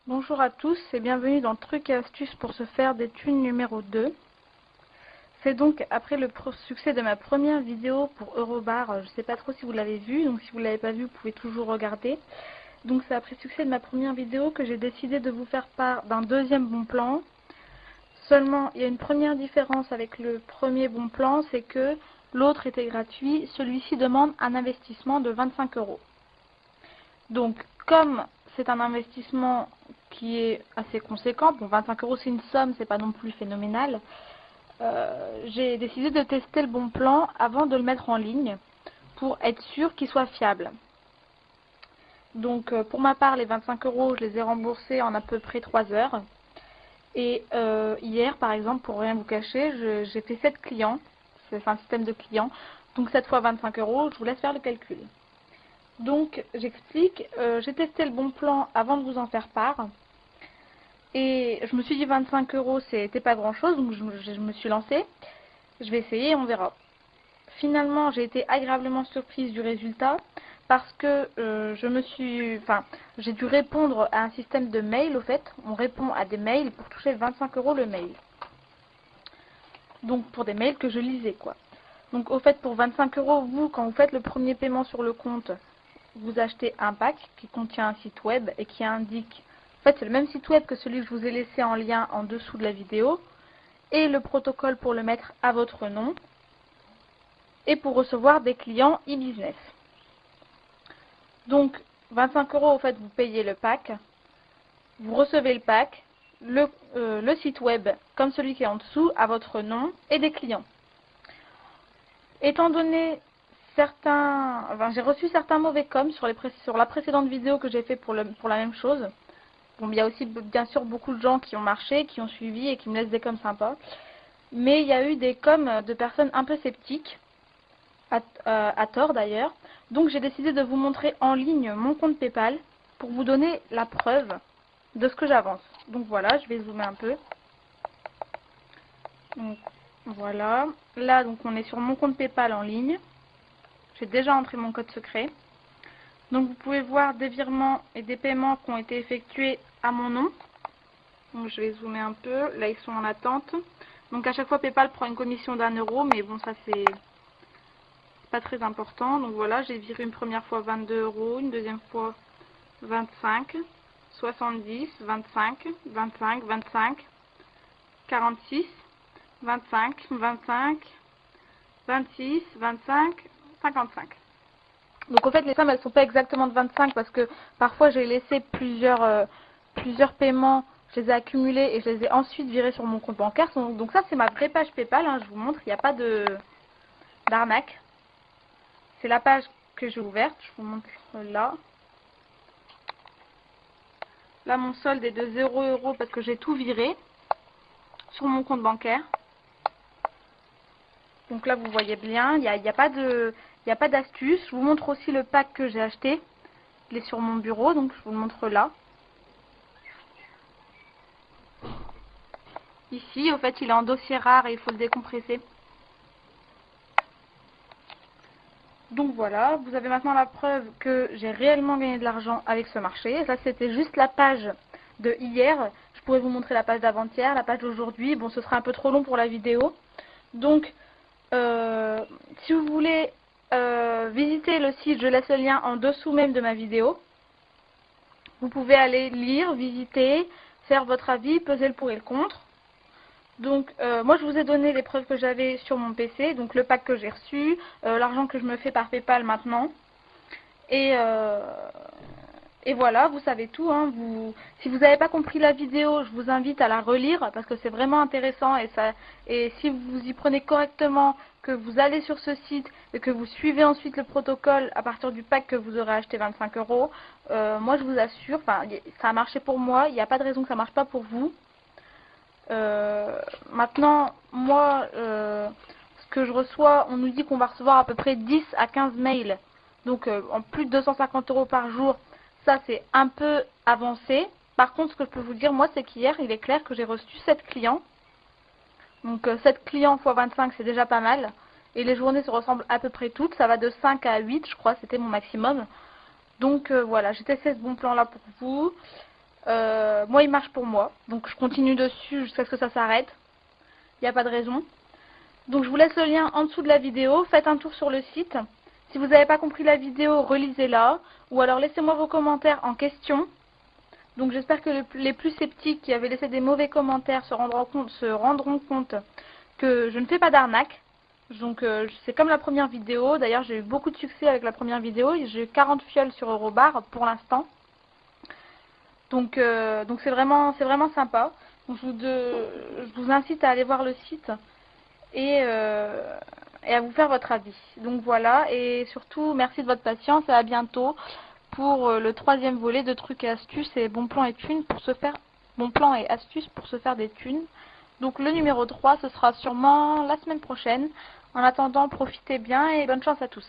Bonjour à tous et bienvenue dans Trucs et astuces pour se faire des thunes numéro 2. C'est donc après le succès de ma première vidéo pour Eurobar, je ne sais pas trop si vous l'avez vu, donc si vous ne l'avez pas vu, vous pouvez toujours regarder. Donc c'est après le succès de ma première vidéo que j'ai décidé de vous faire part d'un deuxième bon plan. Seulement, il y a une première différence avec le premier bon plan, c'est que l'autre était gratuit, celui-ci demande un investissement de 25 €. Donc, comme c'est un investissement qui est assez conséquent, bon 25 € c'est une somme, c'est pas non plus phénoménal, j'ai décidé de tester le bon plan avant de le mettre en ligne pour être sûr qu'il soit fiable. Donc pour ma part, les 25 € je les ai remboursés en à peu près 3 heures. Et hier par exemple, pour rien vous cacher, j'ai fait 7 clients, c'est un système de clients, donc 7 fois 25 €, je vous laisse faire le calcul. Donc j'explique, j'ai testé le bon plan avant de vous en faire part. Et je me suis dit 25 € c'était pas grand chose, donc je me suis lancée. Je vais essayer et on verra. Finalement j'ai été agréablement surprise du résultat parce que j'ai dû répondre à un système de mail au fait. On répond à des mails pour toucher 25 € le mail. Donc pour des mails que je lisais quoi. Donc au fait pour 25 €, vous quand vous faites le premier paiement sur le compte, vous achetez un pack qui contient un site web et qui indique, en fait c'est le même site web que celui que je vous ai laissé en lien en dessous de la vidéo, et le protocole pour le mettre à votre nom, et pour recevoir des clients e-business. Donc 25 € au fait vous payez le pack, vous recevez le pack, le site web comme celui qui est en dessous à votre nom et des clients. Étant donné j'ai reçu certains mauvais coms sur la précédente vidéo que j'ai fait pour la même chose. Bon, il y a aussi bien sûr beaucoup de gens qui ont marché, qui ont suivi et qui me laissent des coms sympas. Mais il y a eu des coms de personnes un peu sceptiques, à tort d'ailleurs. Donc j'ai décidé de vous montrer en ligne mon compte PayPal pour vous donner la preuve de ce que j'avance. Donc voilà, je vais zoomer un peu. Donc voilà, là donc on est sur mon compte PayPal en ligne. J'ai déjà entré mon code secret. Donc vous pouvez voir des virements et des paiements qui ont été effectués à mon nom. Donc je vais zoomer un peu, là ils sont en attente. Donc à chaque fois PayPal prend une commission d'1 €, mais bon ça c'est pas très important. Donc voilà, j'ai viré une première fois 22 €, une deuxième fois 25, 70, 25, 25, 25, 46, 25, 25, 26, 25, 55. Donc au fait les sommes elles sont pas exactement de 25 parce que parfois j'ai laissé plusieurs paiements, je les ai accumulés et je les ai ensuite virés sur mon compte bancaire. Donc ça c'est ma vraie page PayPal, hein, je vous montre, il n'y a pas d'arnaque. C'est la page que j'ai ouverte, je vous montre là. Là mon solde est de 0 € parce que j'ai tout viré sur mon compte bancaire. Donc là vous voyez bien, il n'y a pas d'astuce. Je vous montre aussi le pack que j'ai acheté. Il est sur mon bureau, donc je vous le montre là. Ici, au fait, il est en dossier rare et il faut le décompresser. Donc voilà, vous avez maintenant la preuve que j'ai réellement gagné de l'argent avec ce marché. Ça, c'était juste la page de hier. Je pourrais vous montrer la page d'avant-hier, la page d'aujourd'hui. Bon, ce sera un peu trop long pour la vidéo. Donc, si vous voulez visiter le site, je laisse le lien en dessous même de ma vidéo. Vous pouvez aller lire, visiter, faire votre avis, peser le pour et le contre. Donc moi je vous ai donné les preuves que j'avais sur mon PC, donc le pack que j'ai reçu, l'argent que je me fais par PayPal maintenant. Et, voilà, vous savez tout. Hein, si vous n'avez pas compris la vidéo, je vous invite à la relire parce que c'est vraiment intéressant. Et si vous y prenez correctement, que vous allez sur ce site et que vous suivez ensuite le protocole à partir du pack que vous aurez acheté 25 €, moi je vous assure, ça a marché pour moi, il n'y a pas de raison que ça ne marche pas pour vous. Maintenant, moi, ce que je reçois, on nous dit qu'on va recevoir à peu près 10 à 15 mails. Donc, en plus de 250 € par jour, ça c'est un peu avancé. Par contre, ce que je peux vous dire, moi, c'est qu'hier, il est clair que j'ai reçu 7 clients. Donc, 7 clients x 25, c'est déjà pas mal. Et les journées se ressemblent à peu près toutes. Ça va de 5 à 8, je crois, c'était mon maximum. Donc, voilà, j'ai testé ce bon plan-là pour vous. Moi, il marche pour moi. Donc, je continue dessus jusqu'à ce que ça s'arrête. Il n'y a pas de raison. Donc, je vous laisse le lien en dessous de la vidéo. Faites un tour sur le site. Si vous n'avez pas compris la vidéo, relisez-la. Ou alors, laissez-moi vos commentaires en question. Donc, j'espère que les plus sceptiques qui avaient laissé des mauvais commentaires se rendront compte que je ne fais pas d'arnaque. Donc, c'est comme la première vidéo. D'ailleurs, j'ai eu beaucoup de succès avec la première vidéo. J'ai eu 40 fioles sur Eurobar pour l'instant. Donc c'est vraiment sympa. Donc, je vous incite à aller voir le site et à vous faire votre avis. Donc voilà, et surtout merci de votre patience et à bientôt pour le 3e volet de trucs et astuces et bons plans et thunes pour se faire bons plans et astuces pour se faire des thunes. Donc le numéro 3, ce sera sûrement la semaine prochaine. En attendant, profitez bien et bonne chance à tous.